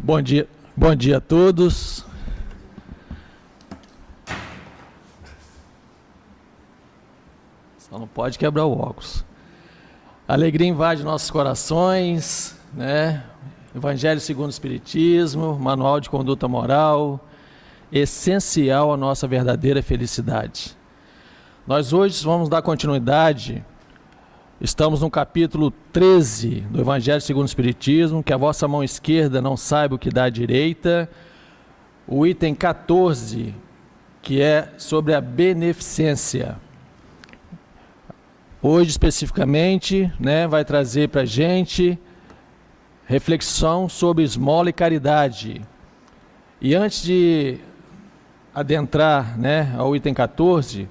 Bom dia a todos. Só não pode quebrar o óculos. A alegria invade nossos corações, né? Evangelho segundo o Espiritismo, manual de conduta moral, essencial à nossa verdadeira felicidade. Nós hoje vamos dar continuidade. Estamos no capítulo 13 do Evangelho segundo o Espiritismo, que a vossa mão esquerda não saiba o que dá à direita. O item 14, que é sobre a beneficência. Hoje, especificamente, vai trazer para a gente reflexão sobre esmola e caridade. E antes de adentrar ao item 14,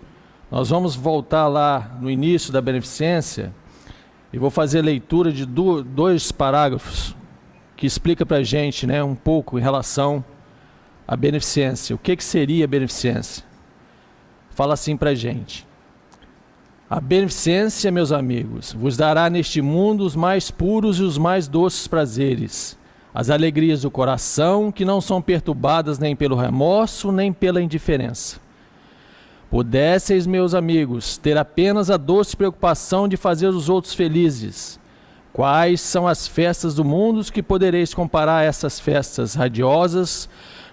nós vamos voltar lá no início da beneficência e vou fazer leitura de dois parágrafos que explica para a gente um pouco em relação à beneficência. O que seria a beneficência? Fala assim para a gente. A beneficência, meus amigos, vos dará neste mundo os mais puros e os mais doces prazeres, as alegrias do coração que não são perturbadas nem pelo remorso nem pela indiferença. Pudesseis, meus amigos, ter apenas a doce preocupação de fazer os outros felizes. Quais são as festas do mundo que podereis comparar a essas festas radiosas,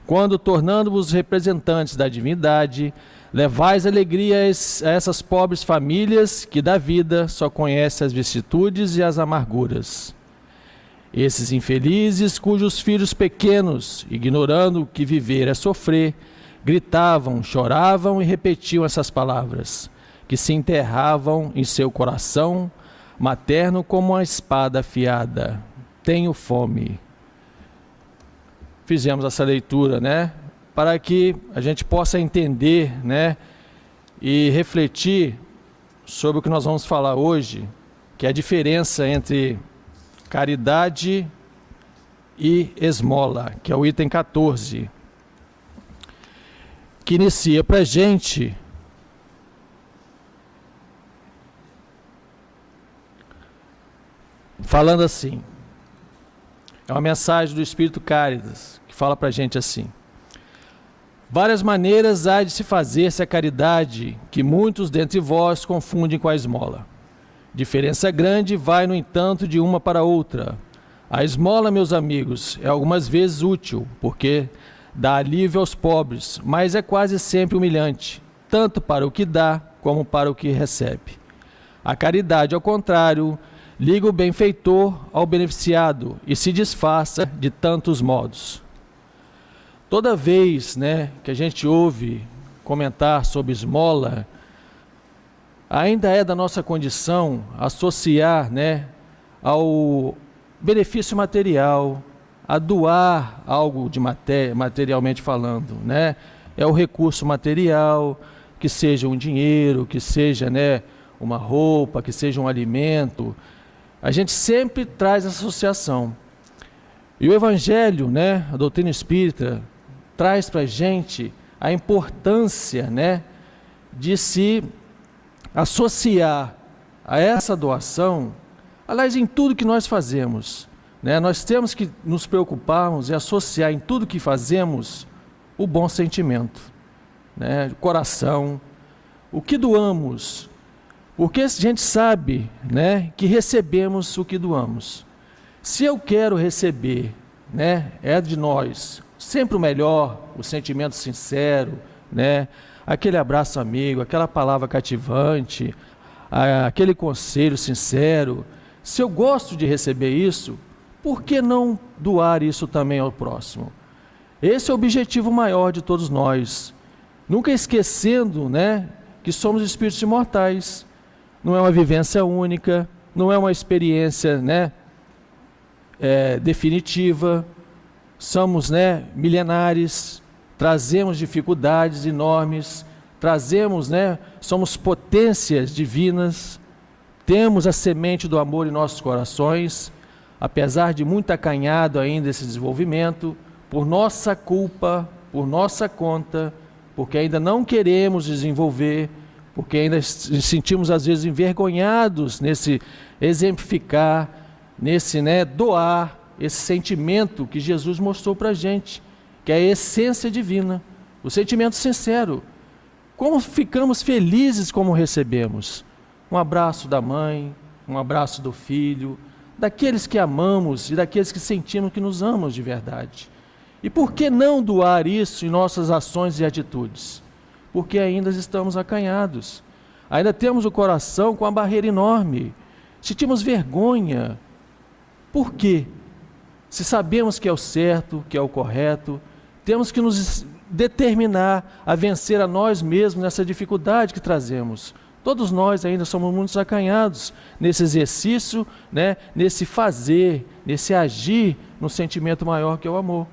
quando, tornando-vos representantes da divindade, levais alegria a essas pobres famílias que da vida só conhecem as vicissitudes e as amarguras? Esses infelizes, cujos filhos pequenos, ignorando que viver é sofrer, gritavam, choravam e repetiam essas palavras, que se enterravam em seu coração materno como uma espada afiada. Tenho fome. Fizemos essa leitura, para que a gente possa entender, e refletir sobre o que nós vamos falar hoje, que é a diferença entre caridade e esmola, que é o item 14, que inicia para a gente falando assim. É uma mensagem do Espírito Cáritas, que fala para a gente assim. Várias maneiras há de se fazer-se a caridade, que muitos dentre vós confundem com a esmola. Diferença grande vai, no entanto, de uma para outra. A esmola, meus amigos, é algumas vezes útil, porque dá alívio aos pobres, mas é quase sempre humilhante, tanto para o que dá, como para o que recebe. A caridade, ao contrário, liga o benfeitor ao beneficiado e se disfarça de tantos modos. Toda vez que a gente ouve comentar sobre esmola, ainda é da nossa condição associar ao benefício material, a doar algo de materialmente falando. É o recurso material, que seja um dinheiro, que seja uma roupa, que seja um alimento. A gente sempre traz essa associação. E o Evangelho, a doutrina espírita, traz para a gente a importância de se associar a essa doação, aliás, em tudo que nós fazemos. Nós temos que nos preocuparmos e associar em tudo que fazemos o bom sentimento, o coração, o que doamos, porque a gente sabe que recebemos o que doamos. Se eu quero receber, é de nós, sempre o melhor, o sentimento sincero, aquele abraço amigo, aquela palavra cativante, aquele conselho sincero. Se eu gosto de receber isso, por que não doar isso também ao próximo? Esse é o objetivo maior de todos nós. Nunca esquecendo que somos espíritos imortais. Não é uma vivência única, não é uma experiência definitiva. Somos milenares, trazemos dificuldades enormes, somos potências divinas, temos a semente do amor em nossos corações, apesar de muito acanhado ainda esse desenvolvimento, por nossa culpa, por nossa conta, porque ainda não queremos desenvolver, porque ainda nos sentimos às vezes envergonhados nesse exemplificar, nesse doar, esse sentimento que Jesus mostrou para a gente, que é a essência divina, o sentimento sincero. Como ficamos felizes como recebemos um abraço da mãe, um abraço do filho, daqueles que amamos e daqueles que sentimos que nos amam de verdade. E por que não doar isso em nossas ações e atitudes? Porque ainda estamos acanhados, ainda temos o coração com uma barreira enorme, sentimos vergonha. Por quê? Se sabemos que é o certo, que é o correto, temos que nos determinar a vencer a nós mesmos nessa dificuldade que trazemos. Todos nós ainda somos muito acanhados nesse exercício, né? Nesse fazer, nesse agir no sentimento maior que é o amor.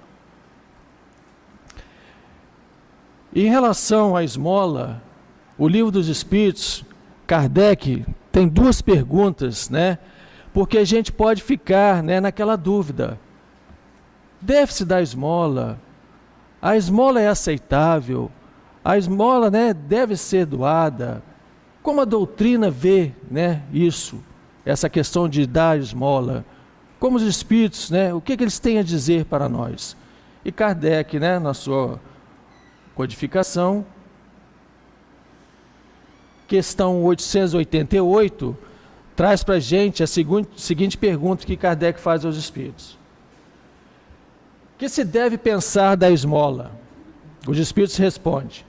E em relação à esmola, o Livro dos Espíritos, Kardec tem duas perguntas, né? Porque a gente pode ficar, né, naquela dúvida. Deve-se dar esmola? A esmola é aceitável? A esmola, né, deve ser doada? Como a doutrina vê, né, isso, essa questão de dar esmola? Como os espíritos, né, o que eles têm a dizer para nós? E Kardec, né, na sua codificação, questão 888, traz para a gente a seguinte pergunta que Kardec faz aos espíritos. O que se deve pensar da esmola? Os espíritos respondem: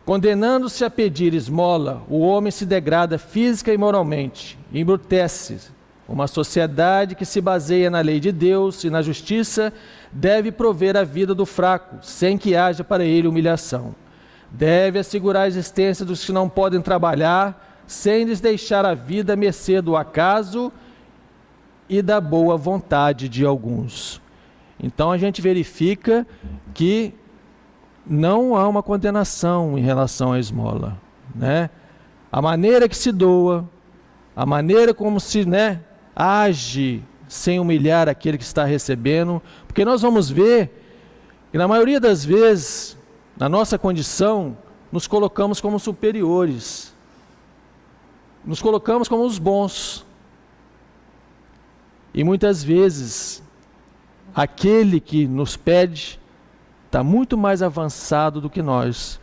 condenando-se a pedir esmola, o homem se degrada física e moralmente, embrutece. Uma sociedade que se baseia na lei de Deus e na justiça deve prover a vida do fraco, sem que haja para ele humilhação. Deve assegurar a existência dos que não podem trabalhar, sem lhes deixar a vida à mercê do acaso e da boa vontade de alguns. Então a gente verifica que não há uma condenação em relação à esmola, né? A maneira que se doa, a maneira como se, né, age sem humilhar aquele que está recebendo, porque nós vamos ver que na maioria das vezes, na nossa condição, nos colocamos como superiores, nos colocamos como os bons, e muitas vezes aquele que nos pede está muito mais avançado do que nós.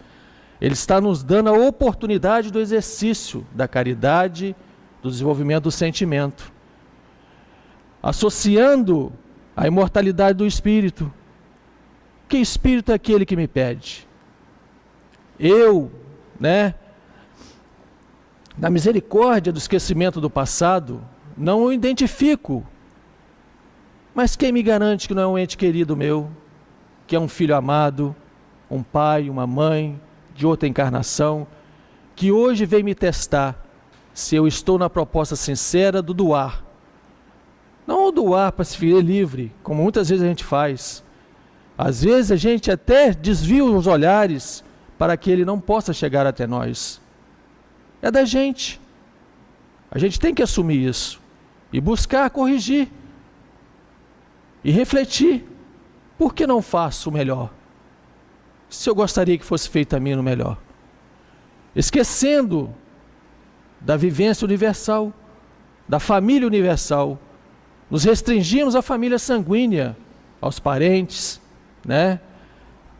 Ele está nos dando a oportunidade do exercício da caridade, do desenvolvimento do sentimento, associando a imortalidade do espírito. Que espírito é aquele que me pede? Eu, né, na misericórdia do esquecimento do passado, não o identifico. Mas quem me garante que não é um ente querido meu, que é um filho amado, um pai, uma mãe, de outra encarnação, que hoje vem me testar se eu estou na proposta sincera do doar. Não o doar para se ver livre, como muitas vezes a gente faz. Às vezes a gente até desvia os olhares para que ele não possa chegar até nós. É da gente. A gente tem que assumir isso e buscar corrigir e refletir. Por que não faço o melhor? Se eu gostaria que fosse feito a mim no melhor. Esquecendo da vivência universal, da família universal. Nos restringimos à família sanguínea, aos parentes, né?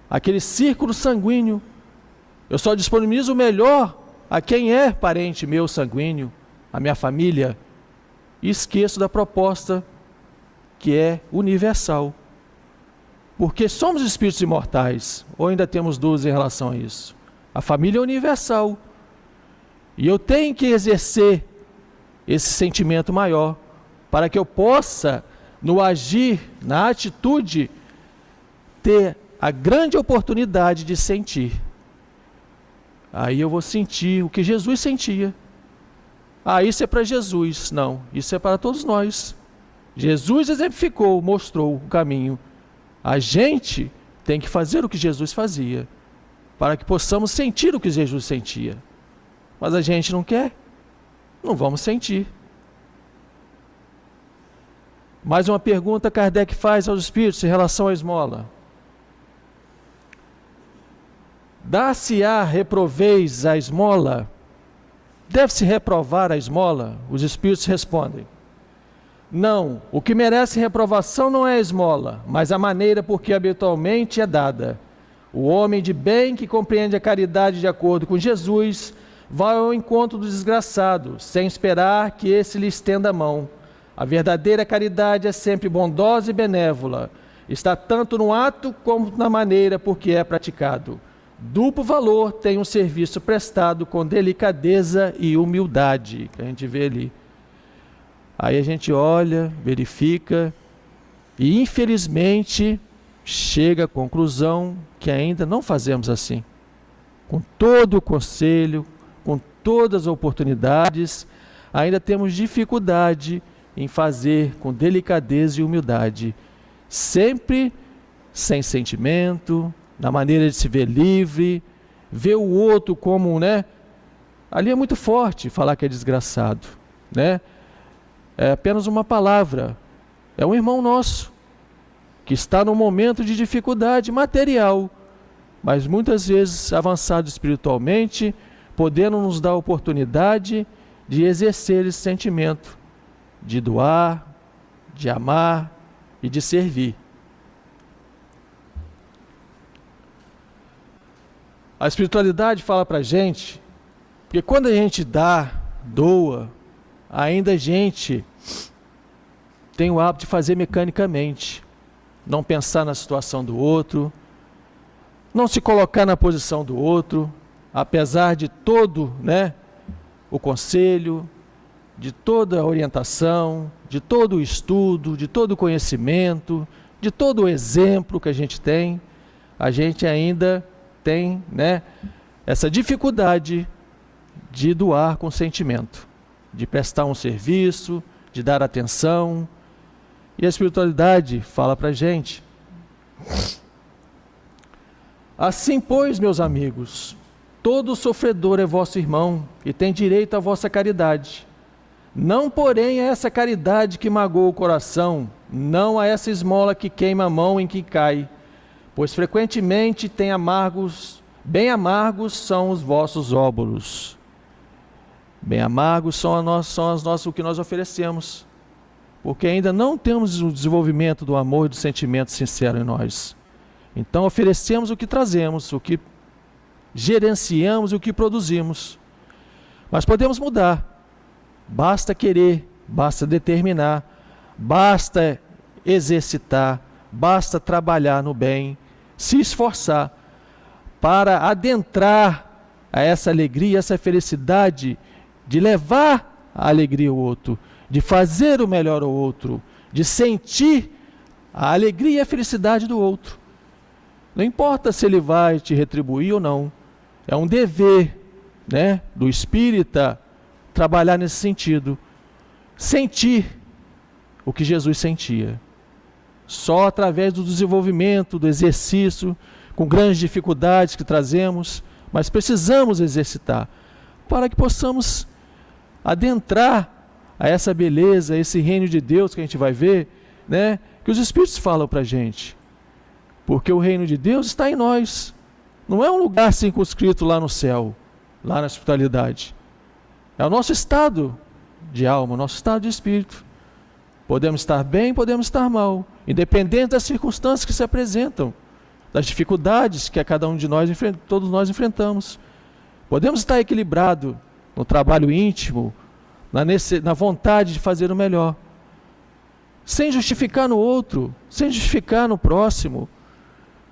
Aquele círculo sanguíneo. Eu só disponibilizo o melhor a quem é parente meu sanguíneo, a minha família, e esqueço da proposta que é universal. Porque somos espíritos imortais, ou ainda temos dúvidas em relação a isso? A família é universal. E eu tenho que exercer esse sentimento maior, para que eu possa, no agir, na atitude, ter a grande oportunidade de sentir. Aí eu vou sentir o que Jesus sentia. Ah, isso é para Jesus. Não, isso é para todos nós. Jesus exemplificou, mostrou o caminho. A gente tem que fazer o que Jesus fazia, para que possamos sentir o que Jesus sentia. Mas a gente não quer, não vamos sentir. Mais uma pergunta Kardec faz aos espíritos em relação à esmola. Dá-se-á reproveis a esmola? Deve-se reprovar a esmola? Os espíritos respondem: Não, o que merece reprovação não é a esmola, mas a maneira por que habitualmente é dada. O homem de bem que compreende a caridade de acordo com Jesus vai ao encontro do desgraçado, sem esperar que esse lhe estenda a mão. A verdadeira caridade é sempre bondosa e benévola. Está tanto no ato como na maneira por que é praticado. Duplo valor tem um serviço prestado com delicadeza e humildade, que a gente vê ali. Aí a gente olha, verifica e infelizmente chega à conclusão que ainda não fazemos assim. Com todo o conselho, com todas as oportunidades, ainda temos dificuldade em fazer com delicadeza e humildade, sempre sem sentimento, na maneira de se ver livre, ver o outro como, ali é muito forte falar que é desgraçado, é apenas uma palavra, é um irmão nosso, que está num momento de dificuldade material, mas muitas vezes avançado espiritualmente, podendo nos dar a oportunidade de exercer esse sentimento, de doar, de amar e de servir. A espiritualidade fala para a gente que quando a gente dá, doa, ainda a gente tem o hábito de fazer mecanicamente, não pensar na situação do outro, não se colocar na posição do outro, apesar de todo, o conselho, de toda a orientação, de todo o estudo, de todo o conhecimento, de todo o exemplo que a gente ainda tem, essa dificuldade de doar com sentimento, de prestar um serviço, de dar atenção. E a espiritualidade fala para a gente: assim, pois, meus amigos, todo sofredor é vosso irmão e tem direito à vossa caridade. Não, porém, a essa caridade que magoa o coração, não a essa esmola que queima a mão em que cai, pois frequentemente bem amargos são os vossos óbolos. Bem amargos são o que nós oferecemos, porque ainda não temos o desenvolvimento do amor e do sentimento sincero em nós. Então oferecemos o que trazemos, o que gerenciamos e o que produzimos. Mas podemos mudar. Basta querer, basta determinar, basta exercitar, basta trabalhar no bem, se esforçar para adentrar a essa alegria, essa felicidade, de levar a alegria ao outro, de fazer o melhor ao outro, de sentir a alegria e a felicidade do outro. Não importa se ele vai te retribuir ou não, é um dever, do espírita trabalhar nesse sentido, sentir o que Jesus sentia. Só através do desenvolvimento, do exercício, com grandes dificuldades que trazemos, mas precisamos exercitar para que possamos adentrar a essa beleza, a esse reino de Deus que a gente vai ver, que os Espíritos falam para a gente. Porque o reino de Deus está em nós. Não é um lugar circunscrito lá no céu, lá na espiritualidade. É o nosso estado de alma, o nosso estado de espírito. Podemos estar bem, podemos estar mal, independente das circunstâncias que se apresentam, das dificuldades que a cada um de nós, todos nós enfrentamos. Podemos estar equilibrado no trabalho íntimo, na vontade de fazer o melhor, sem justificar no outro, sem justificar no próximo,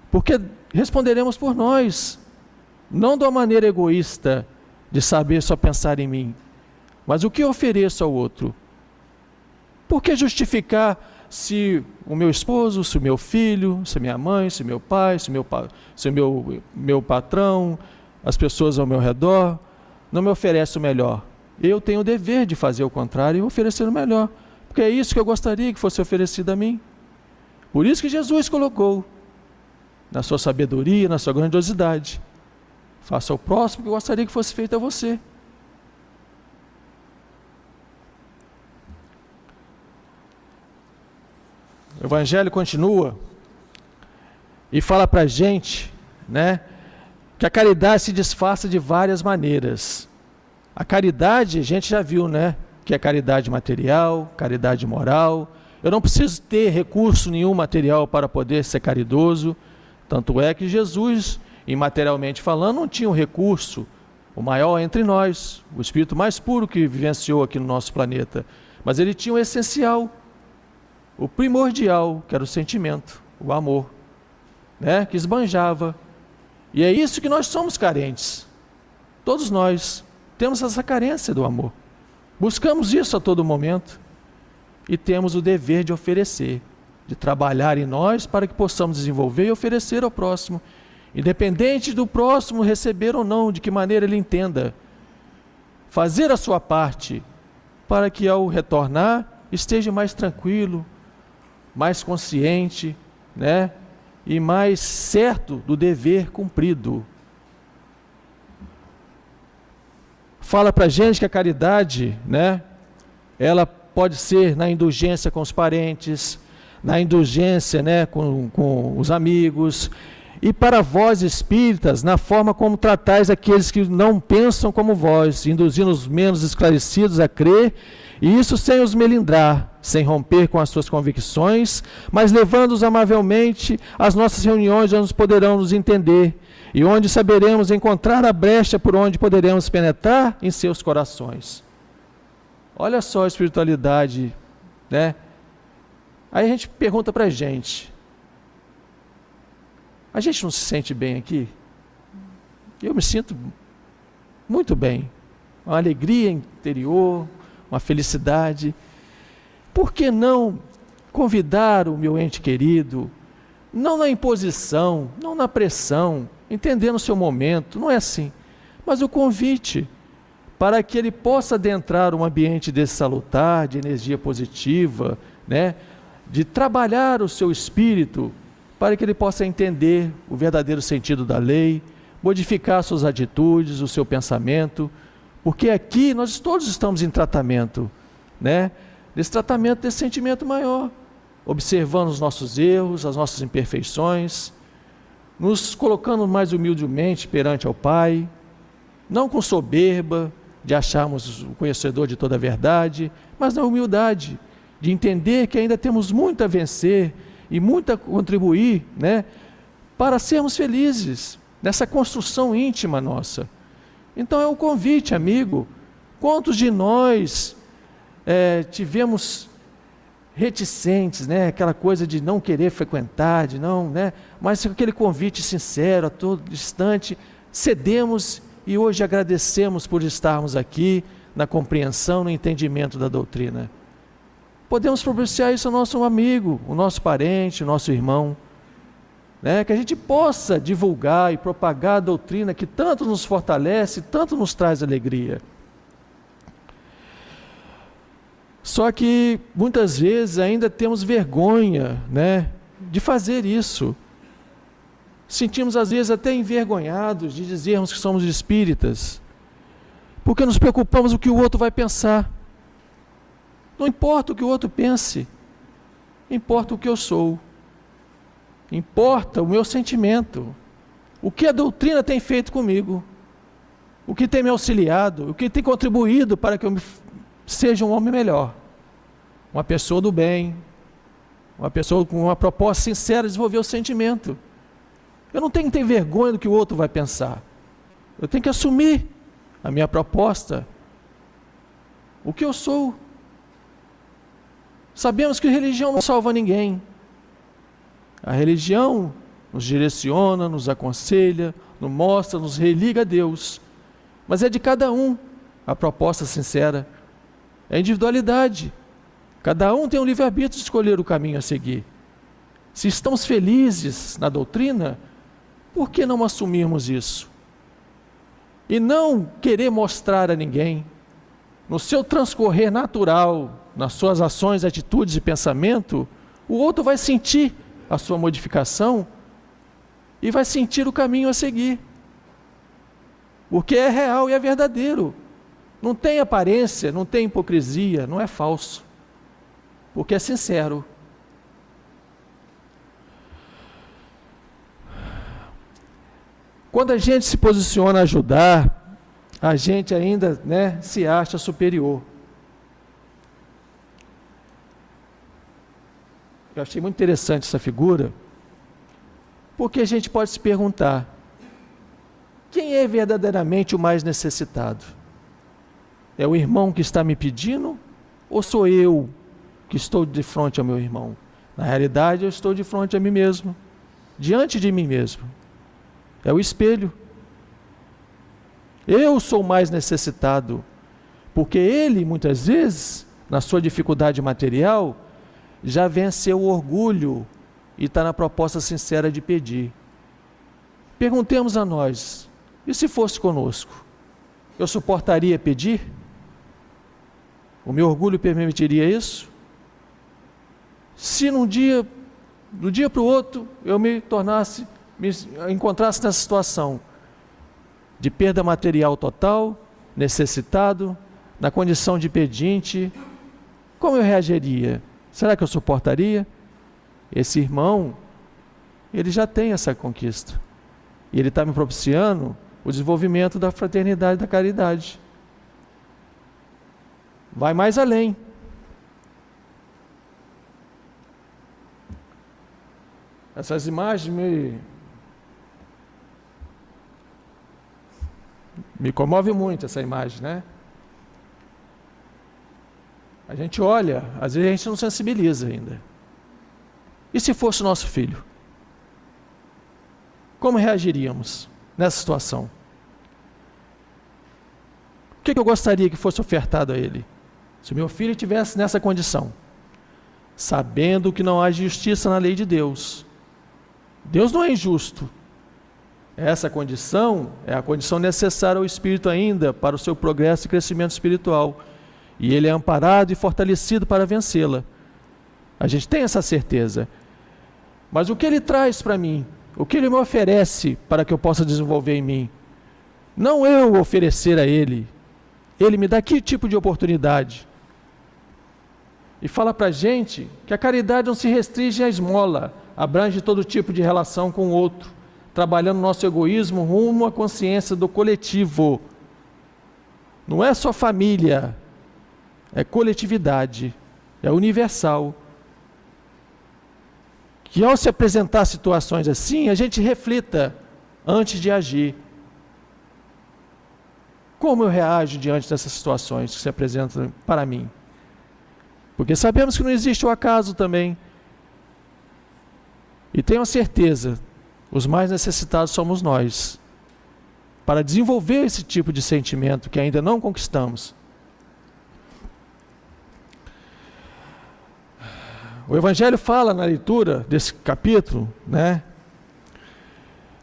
porque responderemos por nós, não de uma maneira egoísta, de saber só pensar em mim, mas o que eu ofereço ao outro. Por que justificar se o meu esposo, se o meu filho, se a minha mãe, se o meu pai, se o meu patrão, as pessoas ao meu redor, não me oferecem o melhor? Eu tenho o dever de fazer o contrário e oferecer o melhor, porque é isso que eu gostaria que fosse oferecido a mim. Por isso que Jesus colocou, na sua sabedoria, na sua grandiosidade: faça ao próximo o que eu gostaria que fosse feito a você. O Evangelho continua e fala para a gente, que a caridade se disfarça de várias maneiras. A caridade, a gente já viu, que é caridade material, caridade moral. Eu não preciso ter recurso nenhum material para poder ser caridoso. Tanto é que Jesus, imaterialmente falando, não tinha um recurso, o maior entre nós, o espírito mais puro que vivenciou aqui no nosso planeta. Mas ele tinha o essencial, o primordial, que era o sentimento, o amor, né? Que esbanjava. E é isso que nós somos carentes. Todos nós temos essa carência do amor. Buscamos isso a todo momento e temos o dever de oferecer, de trabalhar em nós para que possamos desenvolver e oferecer ao próximo, independente do próximo receber ou não, de que maneira ele entenda. Fazer a sua parte para que ao retornar esteja mais tranquilo, mais consciente, né? E mais certo do dever cumprido. Fala para a gente que a caridade, né? Ela pode ser na indulgência com os parentes, na indulgência, né, com os amigos, e para vós espíritas, na forma como tratais aqueles que não pensam como vós, induzindo os menos esclarecidos a crer, e isso sem os melindrar, sem romper com as suas convicções, mas levando-os amavelmente às nossas reuniões, onde poderão nos entender, e onde saberemos encontrar a brecha por onde poderemos penetrar em seus corações. Olha só a espiritualidade, né? Aí a gente pergunta para a gente não se sente bem aqui? Eu me sinto muito bem, uma alegria interior, uma felicidade. Por que não convidar o meu ente querido, não na imposição, não na pressão, entendendo o seu momento, não é assim, mas o convite para que ele possa adentrar um ambiente desse salutar, de energia positiva, né? De trabalhar o seu espírito para que ele possa entender o verdadeiro sentido da lei, modificar suas atitudes, o seu pensamento, porque aqui nós todos estamos em tratamento, né? Nesse tratamento desse sentimento maior, observando os nossos erros, as nossas imperfeições, nos colocando mais humildemente perante ao Pai, não com soberba, de acharmos o conhecedor de toda a verdade, mas na humildade, de entender que ainda temos muito a vencer e muito a contribuir, né, para sermos felizes nessa construção íntima nossa. Então é um convite, amigo. Quantos de nós tivemos reticentes, né, aquela coisa de não querer frequentar, de não, né, mas aquele convite sincero, a todo instante, cedemos e hoje agradecemos por estarmos aqui na compreensão, no entendimento da doutrina. Podemos propiciar isso ao nosso amigo, o nosso parente, o nosso irmão, né? Que a gente possa divulgar e propagar a doutrina que tanto nos fortalece, tanto nos traz alegria. Só que muitas vezes ainda temos vergonha, né, de fazer isso. Sentimos às vezes até envergonhados de dizermos que somos espíritas, porque nos preocupamos com o que o outro vai pensar. Não importa o que o outro pense, importa o que eu sou, importa o meu sentimento, o que a doutrina tem feito comigo, o que tem me auxiliado, o que tem contribuído para que eu seja um homem melhor, uma pessoa do bem, uma pessoa com uma proposta sincera de desenvolver o sentimento. Eu não tenho que ter vergonha do que o outro vai pensar, eu tenho que assumir a minha proposta, o que eu sou. Sabemos que religião não salva ninguém. A religião nos direciona, nos aconselha, nos mostra, nos religa a Deus. Mas é de cada um a proposta sincera. É a individualidade. Cada um tem um livre-arbítrio de escolher o caminho a seguir. Se estamos felizes na doutrina, por que não assumirmos isso? E não querer mostrar a ninguém, no seu transcorrer natural, nas suas ações, atitudes e pensamento, o outro vai sentir a sua modificação e vai sentir o caminho a seguir. Porque é real e é verdadeiro. Não tem aparência, não tem hipocrisia, não é falso. Porque é sincero. Quando a gente se posiciona a ajudar, a gente ainda, né, se acha superior. eu achei muito interessante essa figura, porque a gente pode se perguntar, quem é verdadeiramente o mais necessitado? É o irmão que está me pedindo ou sou eu que estou de frente ao meu irmão? Na realidade, eu estou de frente a mim mesmo, diante de mim mesmo. É o espelho. Eu sou mais necessitado, porque ele, muitas vezes, na sua dificuldade material, já venceu o orgulho e está na proposta sincera de pedir. Perguntemos a nós, e se fosse conosco? Eu suportaria pedir? O meu orgulho permitiria isso? Se do dia para o outro, eu me encontrasse nessa situação de perda material total, necessitado, na condição de pedinte, como eu reagiria? Será que eu suportaria? Esse irmão, ele já tem essa conquista. E ele está me propiciando o desenvolvimento da fraternidade e da caridade. Vai mais além. Essas imagens me comove muito, essa imagem, né? A gente olha, às vezes a gente não sensibiliza ainda. E se fosse nosso filho? Como reagiríamos nessa situação? O que eu gostaria que fosse ofertado a ele? Se o meu filho estivesse nessa condição, sabendo que não há justiça na lei de Deus. Deus não é injusto. Essa condição é a condição necessária ao espírito ainda para o seu progresso e crescimento espiritual. E ele é amparado e fortalecido para vencê-la. A gente tem essa certeza. Mas o que ele traz para mim? O que ele me oferece para que eu possa desenvolver em mim? Não eu oferecer a ele. Ele me dá que tipo de oportunidade? E fala para a gente que a caridade não se restringe à esmola, abrange todo tipo de relação com o outro, trabalhando nosso egoísmo rumo à consciência do coletivo. Não é só família, é coletividade, é universal. Que ao se apresentar situações assim, a gente reflita antes de agir. Como eu reajo diante dessas situações que se apresentam para mim? Porque sabemos que não existe o acaso também. E tenho a certeza, os mais necessitados somos nós, para desenvolver esse tipo de sentimento que ainda não conquistamos. O Evangelho fala na leitura desse capítulo, né,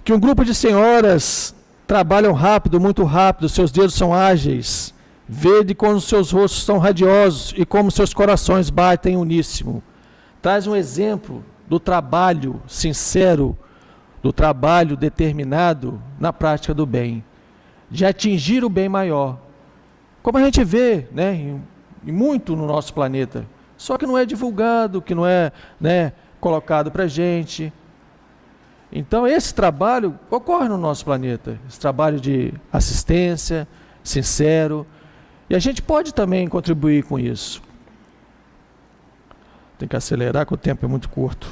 que um grupo de senhoras trabalham rápido, muito rápido, seus dedos são ágeis, vede como seus rostos são radiosos e como seus corações batem uníssimo. Traz um exemplo do trabalho sincero, do trabalho determinado na prática do bem, de atingir o bem maior. Como a gente vê, né, e muito no nosso planeta, só que não é divulgado, que não é, né, colocado para a gente. Então esse trabalho ocorre no nosso planeta, esse trabalho de assistência, sincero, e a gente pode também contribuir com isso. Tem que acelerar, que o tempo é muito curto.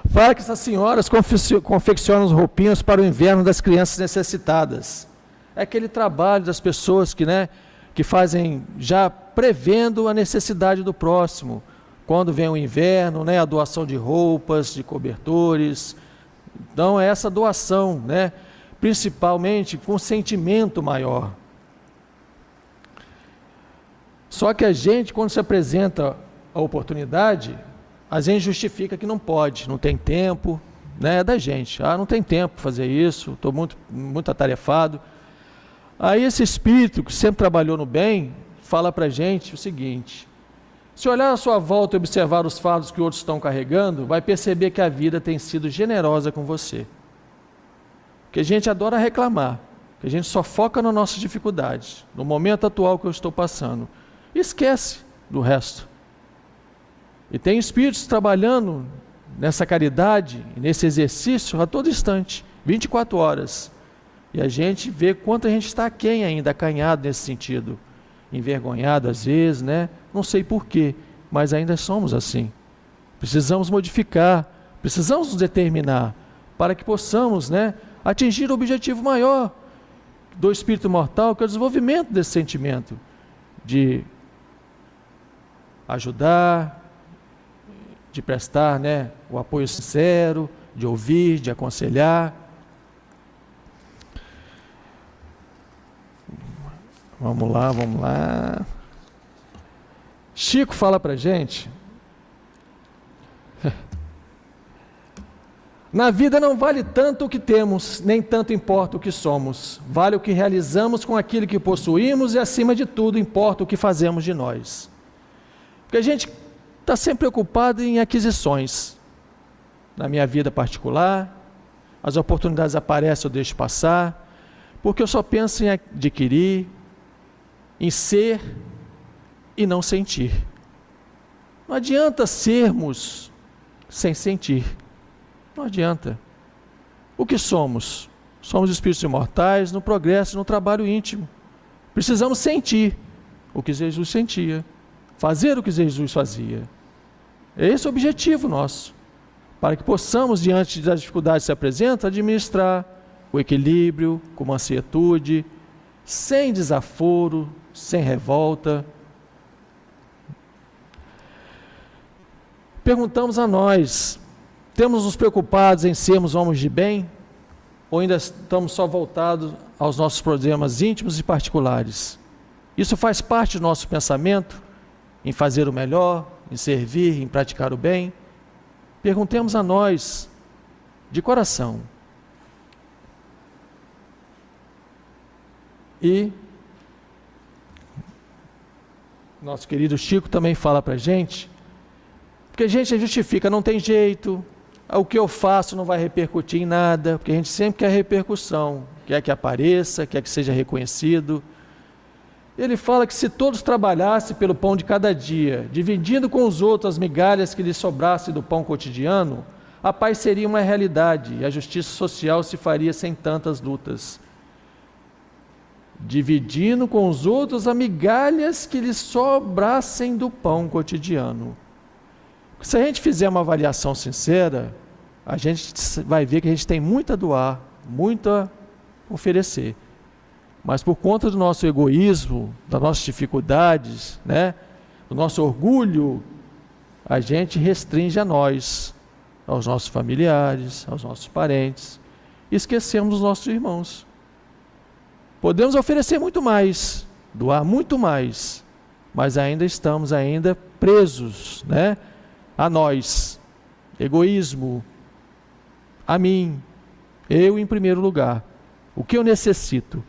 Fala que essas senhoras confeccionam as roupinhas para o inverno das crianças necessitadas. É aquele trabalho das pessoas que, né, que fazem já prevendo a necessidade do próximo. Quando vem o inverno, né, a doação de roupas, de cobertores. Então, é essa doação, né, principalmente com sentimento maior. Só que a gente, quando se apresenta a oportunidade, a gente justifica que não pode, não tem tempo, né, é da gente. Não tem tempo para fazer isso, estou muito atarefado. Aí esse espírito que sempre trabalhou no bem, fala para a gente o seguinte: se olhar à sua volta e observar os fardos que outros estão carregando, vai perceber que a vida tem sido generosa com você. Que a gente adora reclamar, que a gente só foca nas nossas dificuldades, no momento atual que eu estou passando, e esquece do resto. E tem espíritos trabalhando nessa caridade, nesse exercício a todo instante, 24 horas. E a gente vê quanto a gente está aquém ainda, acanhado nesse sentido, envergonhado às vezes, né? Não sei porquê, mas ainda somos assim. Precisamos modificar, precisamos nos determinar para que possamos, atingir o objetivo maior do espírito mortal, que é o desenvolvimento desse sentimento de ajudar, de prestar, o apoio sincero, de ouvir, de aconselhar. Vamos lá. Chico fala pra gente: na vida não vale tanto o que temos, nem tanto importa o que somos. Vale o que realizamos com aquilo que possuímos e, acima de tudo, importa o que fazemos de nós. Porque a gente está sempre preocupado em aquisições. Na minha vida particular, as oportunidades aparecem, eu deixo passar, porque eu só penso em adquirir, em ser e não sentir. Não adianta sermos sem sentir. Não adianta. O que somos? Somos espíritos imortais no progresso, no trabalho íntimo. Precisamos sentir o que Jesus sentia, fazer o que Jesus fazia. Esse é o objetivo nosso, para que possamos, diante das dificuldades que se apresentam, administrar o equilíbrio com mansietude, sem desaforo, sem revolta. Perguntamos a nós: temos nos preocupados em sermos homens de bem? Ou ainda estamos só voltados aos nossos problemas íntimos e particulares? Isso faz parte do nosso pensamento, em fazer o melhor, em servir, em praticar o bem? Perguntemos a nós, de coração. E nosso querido Chico também fala para a gente, porque a gente justifica, não tem jeito, o que eu faço não vai repercutir em nada, porque a gente sempre quer repercussão, quer que apareça, quer que seja reconhecido. Ele fala que se todos trabalhassem pelo pão de cada dia, dividindo com os outros as migalhas que lhes sobrassem do pão cotidiano, a paz seria uma realidade e a justiça social se faria sem tantas lutas. Dividindo com os outros as migalhas que lhes sobrassem do pão cotidiano. Se a gente fizer uma avaliação sincera, a gente vai ver que a gente tem muito a doar, muito a oferecer. Mas por conta do nosso egoísmo, das nossas dificuldades, do nosso orgulho, a gente restringe a nós, aos nossos familiares, aos nossos parentes, e esquecemos os nossos irmãos. Podemos oferecer muito mais, doar muito mais, mas ainda estamos presos, a nós, egoísmo, a mim, eu em primeiro lugar. O que eu necessito?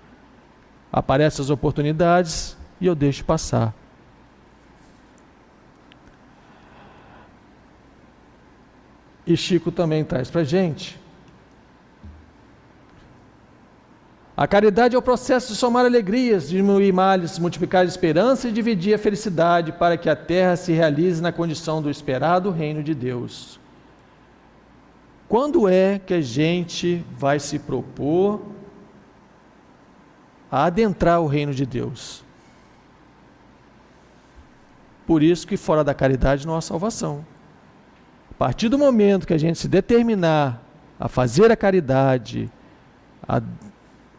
Aparecem as oportunidades e eu deixo passar. E Chico também traz para a gente: a caridade é o processo de somar alegrias, diminuir males, multiplicar a esperança e dividir a felicidade, para que a terra se realize na condição do esperado reino de Deus. Quando é que a gente vai se propor a adentrar o reino de Deus? Por isso que fora da caridade não há salvação. A partir do momento que a gente se determinar a fazer a caridade, a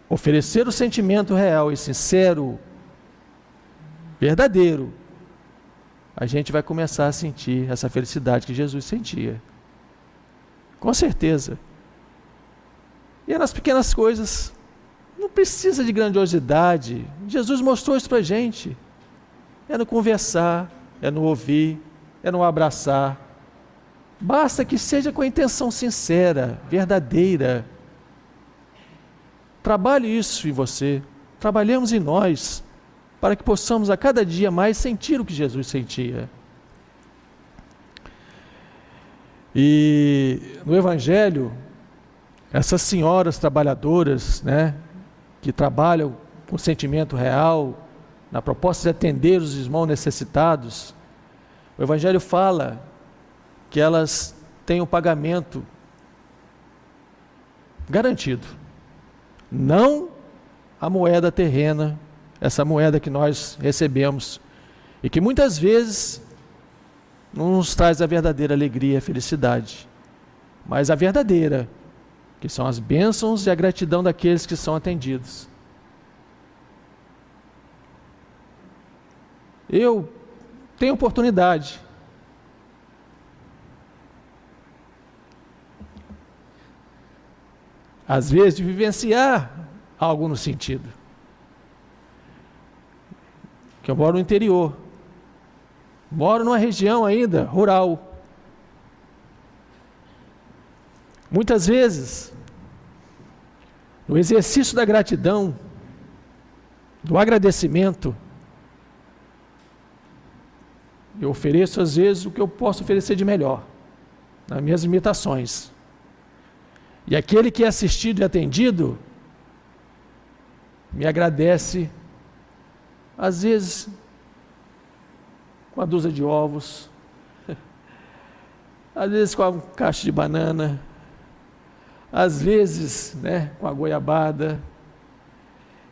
oferecer o sentimento real e sincero, verdadeiro, a gente vai começar a sentir essa felicidade que Jesus sentia. Com certeza. E é nas pequenas coisas. Não precisa de grandiosidade. Jesus mostrou isso para a gente. É no conversar, é no ouvir, é no abraçar. Basta que seja com a intenção sincera, verdadeira. Trabalhe isso em você, trabalhemos em nós, para que possamos a cada dia mais sentir o que Jesus sentia. E no Evangelho, essas senhoras trabalhadoras, que trabalham com sentimento real, na proposta de atender os irmãos necessitados, o Evangelho fala que elas têm o pagamento garantido. Não a moeda terrena, essa moeda que nós recebemos, e que muitas vezes não nos traz a verdadeira alegria e a felicidade, mas a verdadeira, que são as bênçãos e a gratidão daqueles que são atendidos. Eu tenho oportunidade às vezes de vivenciar algo no sentido que eu moro no interior, moro numa região ainda rural. Muitas vezes, no exercício da gratidão, do agradecimento, eu ofereço às vezes o que eu posso oferecer de melhor, nas minhas limitações. E aquele que é assistido e atendido, me agradece, às vezes, com a dúzia de ovos, às vezes com a caixa de banana, às vezes, com a goiabada.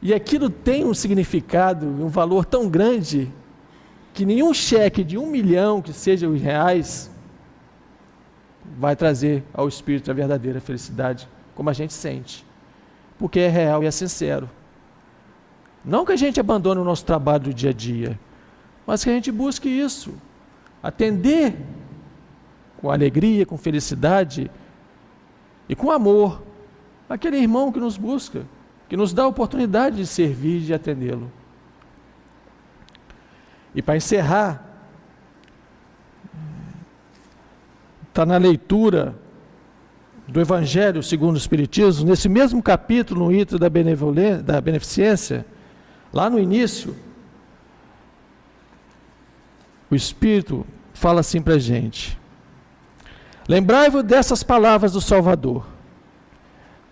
E aquilo tem um significado, um valor tão grande, que nenhum cheque de 1 milhão, que seja os reais, vai trazer ao espírito a verdadeira felicidade, como a gente sente, porque é real e é sincero. Não que a gente abandone o nosso trabalho do dia a dia, mas que a gente busque isso, atender com alegria, com felicidade e com amor aquele irmão que nos busca, que nos dá a oportunidade de servir e de atendê-lo. E para encerrar, está na leitura do Evangelho segundo o Espiritismo, nesse mesmo capítulo, no item da beneficência, lá no início, o Espírito fala assim para a gente: lembrai-vos dessas palavras do Salvador.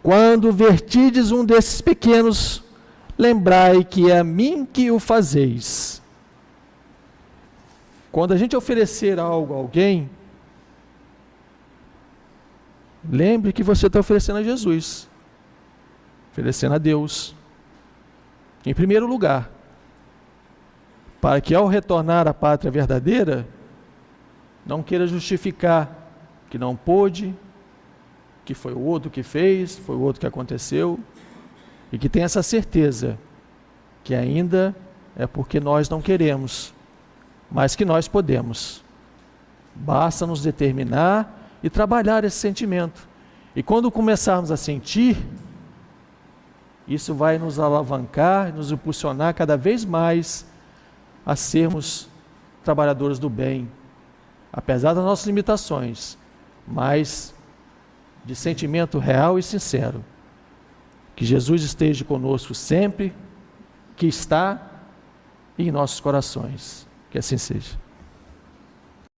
Quando vertides um desses pequenos, lembrai que é a mim que o fazeis. Quando a gente oferecer algo a alguém, lembre que você está oferecendo a Jesus, oferecendo a Deus, em primeiro lugar, para que ao retornar à pátria verdadeira, não queira justificar que não pôde, que foi o outro que fez, foi o outro que aconteceu, e que tenha essa certeza, que ainda é porque nós não queremos, mas que nós podemos. Basta nos determinar e trabalhar esse sentimento. E quando começarmos a sentir, isso vai nos alavancar, nos impulsionar cada vez mais a sermos trabalhadores do bem, apesar das nossas limitações, mas de sentimento real e sincero. Que Jesus esteja conosco sempre, que está em nossos corações. Que assim seja.